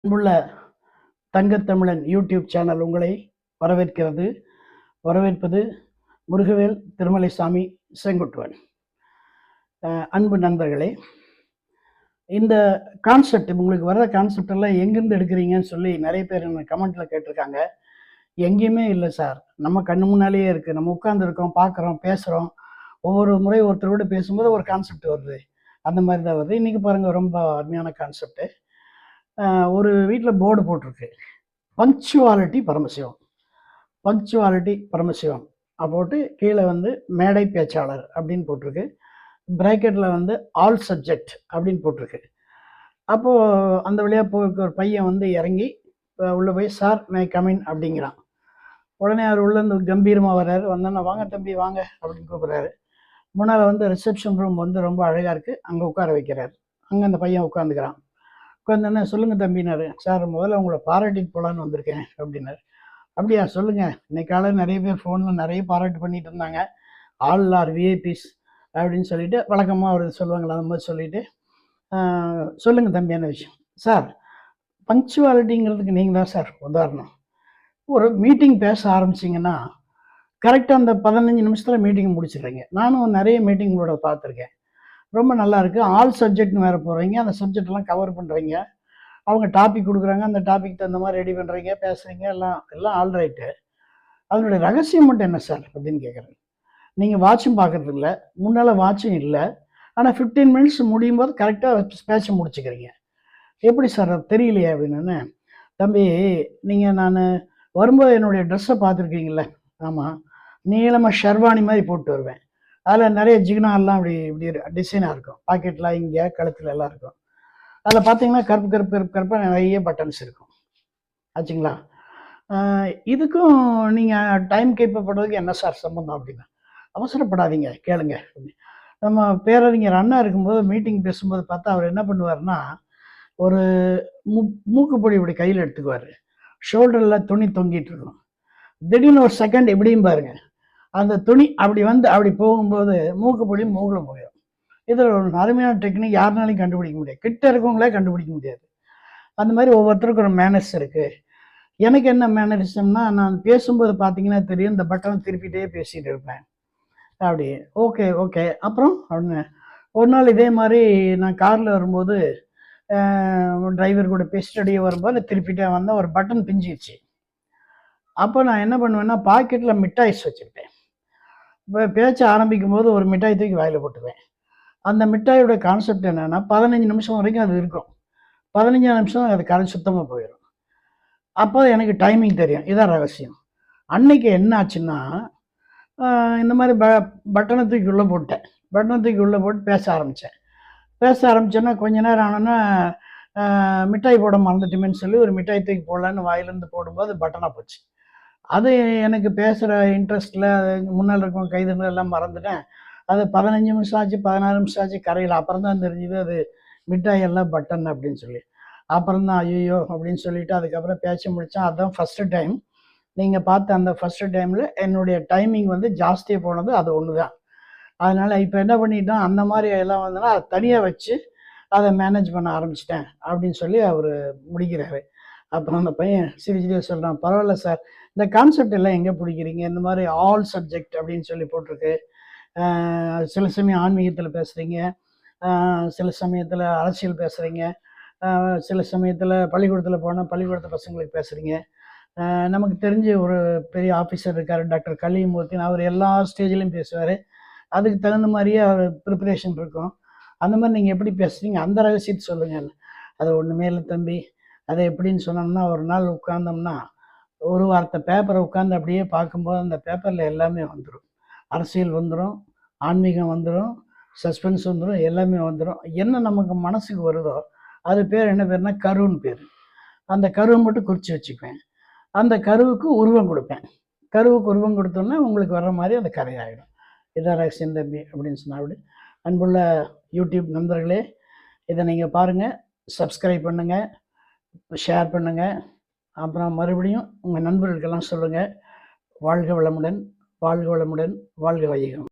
அன்புள்ள Thangathamizhan YouTube channel உங்களை வரவேற்கிறது. வரவேற்பது முருகவேல் திருமலைசாமி செங்குட்டுவன். அன்பு நண்பர்களே, இந்த கான்செப்ட் உங்களுக்கு வர்ற கான்செப்ட் எல்லாம் எங்கேருந்து எடுக்கிறீங்கன்னு சொல்லி நிறைய பேர் என்ன கமெண்ட்ல கேட்டிருக்காங்க. எங்கேயுமே இல்லை சார், நம்ம கண்ணு முன்னாலேயே இருக்குது. நம்ம உட்காந்துருக்கோம், பார்க்குறோம், பேசுகிறோம். ஒவ்வொரு முறை ஒருத்தரோடு பேசும்போது ஒரு கான்செப்ட் வருது. அந்த மாதிரி தான் வருது. இன்றைக்கி பாருங்கள், ரொம்ப அருமையான கான்செப்ட்டு. ஒரு வீட்டில் போர்டு போட்டிருக்கு, பங்க்சுவாலிட்டி பரமசிவம். பங்க்சுவாலிட்டி பரமசிவம் போட்டு கீழே வந்து மேடை பேச்சாளர் அப்படின்னு போட்டிருக்கு. பிராக்கெட்டில் வந்து ஆல் சப்ஜெக்ட் அப்படின்னு போட்டிருக்கு. அப்போது அந்த வழியாக போய் ஒரு பையன் வந்து இறங்கி உள்ளே போய் சார் மே கமின் அப்படிங்கிறான். உடனே அவர் உள்ளேருந்து கம்பீரமாக வர்றாரு. வந்தோன்னா வாங்க தம்பி வாங்க அப்படின்னு கூப்பிட்றாரு. முன்னால் வந்து ரிசப்ஷன் ரூம் வந்து ரொம்ப அழகாக இருக்குது, அங்கே உட்கார வைக்கிறார். அங்கே அந்த பையன் உட்காந்துக்கிறான். உட்காந்தோன்னே சொல்லுங்கள் தம்பினாரு. சார் முதல்ல உங்களை பாராட்டிட்டு போகலான்னு வந்திருக்கேன் அப்படின்னாரு. அப்படியா சொல்லுங்கள். இன்னைக்கு காலையில் நிறைய பேர் ஃபோனில் நிறைய பாராட்டு பண்ணிட்டு இருந்தாங்க. ஆல் ஆர் விஐபிஸ் அப்படின்னு சொல்லிட்டு வழக்கமாக அவர் சொல்லுவாங்களா, அந்த மாதிரி சொல்லிவிட்டு சொல்லுங்கள் தம்பி என்ன விஷயம். சார் பங்க்சுவாலிட்டிங்கிறதுக்கு நீங்கள் தான் சார் உதாரணம். ஒரு மீட்டிங் பேச ஆரம்பிச்சிங்கன்னா கரெக்டாக அந்த 15 நிமிஷத்தில் மீட்டிங் முடிச்சிடுறீங்க. நானும் நிறைய மீட்டிங்களோட பார்த்துருக்கேன். ரொம்ப நல்லா இருக்குது. ஆல் சப்ஜெக்ட்னு வேறு போகிறீங்க, அந்த சப்ஜெக்டெல்லாம் கவர் பண்ணுறீங்க. அவங்க டாபிக் கொடுக்குறாங்க, அந்த டாபிக் தகுந்த மாதிரி ரெடி பண்ணுறீங்க, பேசுகிறீங்க, எல்லாம் ஆல் ரைட்டு. அதனுடைய ரகசியம் மட்டும் என்ன சார் அப்படின்னு கேட்குறேன். நீங்கள் வாட்சும் பார்க்குறது இல்லை, முன்னால் வாட்சும் இல்லை, ஆனால் 15 மினிட்ஸ் முடியும் போது கரெக்டாக பேச முடிச்சுக்கிறீங்க. எப்படி சார் அது தெரியலையே அப்படின்னு. தம்பி நீங்கள் நான் வரும்போது என்னுடைய ட்ரெஸ்ஸை பார்த்துருக்கீங்களே. ஆமாம், நீளமாக ஷெர்வானி மாதிரி போட்டு வருவேன். அதில் நிறைய ஜிகினாலாம் இப்படி இப்படி டிசைனாக இருக்கும். பாக்கெட்லாம் இங்கே கழுத்தில் எல்லாம் இருக்கும். அதில் பார்த்தீங்கன்னா கருப்பாக நிறைய பட்டன்ஸ் இருக்கும். ஆச்சுங்களா? இதுக்கும் நீங்கள் டைம் கேட்பப்படுறதுக்கு என்ன சார் சம்பந்தம் அப்படின்னா, அவசரப்படாதீங்க கேளுங்க. நம்ம பேரறிஞர் அண்ணா இருக்கும்போது மீட்டிங் பேசும்போது பார்த்தா அவர் என்ன பண்ணுவார்னா, ஒரு மூக்குப்பொடி இப்படி கையில் எடுத்துக்குவார். ஷோல்டரில் துணி தொங்கிட்டு இருக்கும். திடீர்னு ஒரு செகண்ட் இப்படியும் பாருங்க, அந்த துணி அப்படி வந்து அப்படி போகும்போது மூக்குப்பொடி மூக்கில் போயிடும். இதில் ஒரு அருமையான டெக்னிக் யாருனாலையும் கண்டுபிடிக்க முடியாது, கிட்ட இருக்கவங்களே கண்டுபிடிக்க முடியாது. அந்த மாதிரி ஒவ்வொருத்தருக்கும் ஒரு மேனர்ஸ் இருக்குது. எனக்கு என்ன மேனரிசம்னா, நான் பேசும்போது பார்த்தீங்கன்னா தெரியும், இந்த பட்டனை திருப்பிகிட்டே பேசிகிட்டு இருப்பேன். அப்படி ஓகே ஓகே. அப்புறம் அப்படின்னு ஒரு நாள் இதே மாதிரி நான் காரில் வரும்போது டிரைவர் கூட பேசிட்டே வரும்போது திருப்பிட்டே வந்தால் ஒரு பட்டன் பிஞ்சிடுச்சு. அப்போ நான் என்ன பண்ணுவேன்னா, பாக்கெட்டில் மிட்டாய்ஸ் வச்சுருப்பேன். இப்போ பேச்ச ஆரம்பிக்கும் போது ஒரு மிட்டாய் தூக்கி வாயில் போட்டுவேன். அந்த மிட்டாயோட கான்செப்ட் என்னென்னா, 15 நிமிஷம் வரைக்கும் அது இருக்கும். 15 நிமிஷம் அது கரண்ட் சுத்தமாக போயிடும். அப்போ எனக்கு டைமிங் தெரியும். இதான் ரகசியம். அன்னைக்கு என்ன ஆச்சுன்னா, இந்த மாதிரி பட்டனை தூக்கி உள்ளே போட்டேன். பட்டனை தூக்கி உள்ளே போட்டு பேச ஆரம்பித்தேன்னா கொஞ்ச நேரம் ஆனோன்னா மிட்டாய் போட மறந்துட்டுமேன்னு சொல்லி ஒரு மிட்டாய் தூக்கி போடலான்னு வாயிலேருந்து போடும்போது பட்டனாக போச்சு. அது எனக்கு பேசுகிற இன்ட்ரெஸ்ட்டில் முன்னால் இருக்கவங்க கைதுன்னு எல்லாம் மறந்துட்டேன். அது 15 நிமிஷம் ஆச்சு, 16 நிமிஷம் ஆச்சு கரையில். அப்புறம் தான் தெரிஞ்சுது அது மிட்டாய் எல்லாம் பட்டன் அப்படின்னு சொல்லி. அப்புறம் தான் ஐயோ அப்படின்னு சொல்லிட்டு அதுக்கப்புறம் பேச்ச முடித்தேன். அதுதான் ஃபஸ்ட்டு டைம். நீங்கள் பார்த்த அந்த ஃபஸ்ட்டு டைமில் என்னுடைய டைமிங் வந்து ஜாஸ்தியாக போனது அது ஒன்று தான். அதனால் இப்போ என்ன பண்ணிட்டோம், அந்த மாதிரி எல்லாம் வந்தோன்னா அதை தனியாக வச்சு அதை மேனேஜ் பண்ண ஆரம்பிச்சிட்டேன் அப்படின்னு சொல்லி அவர் முடிக்கிறாரு. அப்புறம் அந்த பையன் சிரிச்சுட்டே சொல்கிறான், பரவாயில்ல சார், இந்த கான்செப்ட் எல்லாம் எங்கே பிடிக்கிறீங்க? இந்த மாதிரி ஆல் சப்ஜெக்ட் அப்படின்னு சொல்லி போட்டிருக்கு. சில சமயம் ஆன்மீகத்தில் பேசுகிறீங்க, சில சமயத்தில் அரசியல் பேசுகிறீங்க, சில சமயத்தில் பள்ளிக்கூடத்தில் போனால் பள்ளிக்கூடத்து பசங்களுக்கு பேசுகிறீங்க. நமக்கு தெரிஞ்ச ஒரு பெரிய ஆஃபீஸர் இருக்கார், டாக்டர் கலிமூர்த்தின்னு. அவர் எல்லா ஸ்டேஜ்லேயும் பேசுவார். அதுக்கு தகுந்த மாதிரியே அவர் ப்ரிப்பரேஷன் இருக்கும். அந்த மாதிரி நீங்கள் எப்படி பேசுகிறீங்க, அந்த ரகசியத்தை சொல்லுங்கள். அது ஒன்றுமே இல்லை தம்பி, அதை எப்படின்னு சொன்னோம்னா, ஒரு நாள் உட்கார்ந்தோம்னா ஒரு வார்த்தை பேப்பரை உட்காந்து அப்படியே பார்க்கும்போது அந்த பேப்பரில் எல்லாமே வந்துடும். அரசியல் வந்துடும், ஆன்மீகம் வந்துடும், சஸ்பென்ஸ் வந்துடும், எல்லாமே வந்துடும். என்ன நமக்கு மனசுக்கு வருதோ அது பேர் என்ன பேர்னா கருன்னு பேர். அந்த கருவை மட்டும் குறித்து வச்சுக்குவேன். அந்த கருவுக்கு உருவம் கொடுப்பேன். கருவுக்கு உருவம் கொடுத்தோன்னா உங்களுக்கு வர்ற மாதிரி அந்த கரையாகிடும். இதான் ரகசியம் தம்பி அப்படின்னு சொன்னால் அப்படி. அன்புள்ள யூடியூப் நண்பர்களே, இதை நீங்கள் பாருங்கள், சப்ஸ்கிரைப் பண்ணுங்கள், ஷேர் பண்ணுங்கள். அப்புறம் மறுபடியும் உங்கள் நண்பர்களுக்கெல்லாம் சொல்லுங்கள். வாழ்க வளமுடன், வாழ்க வளமுடன், வாழ்க வையகம்.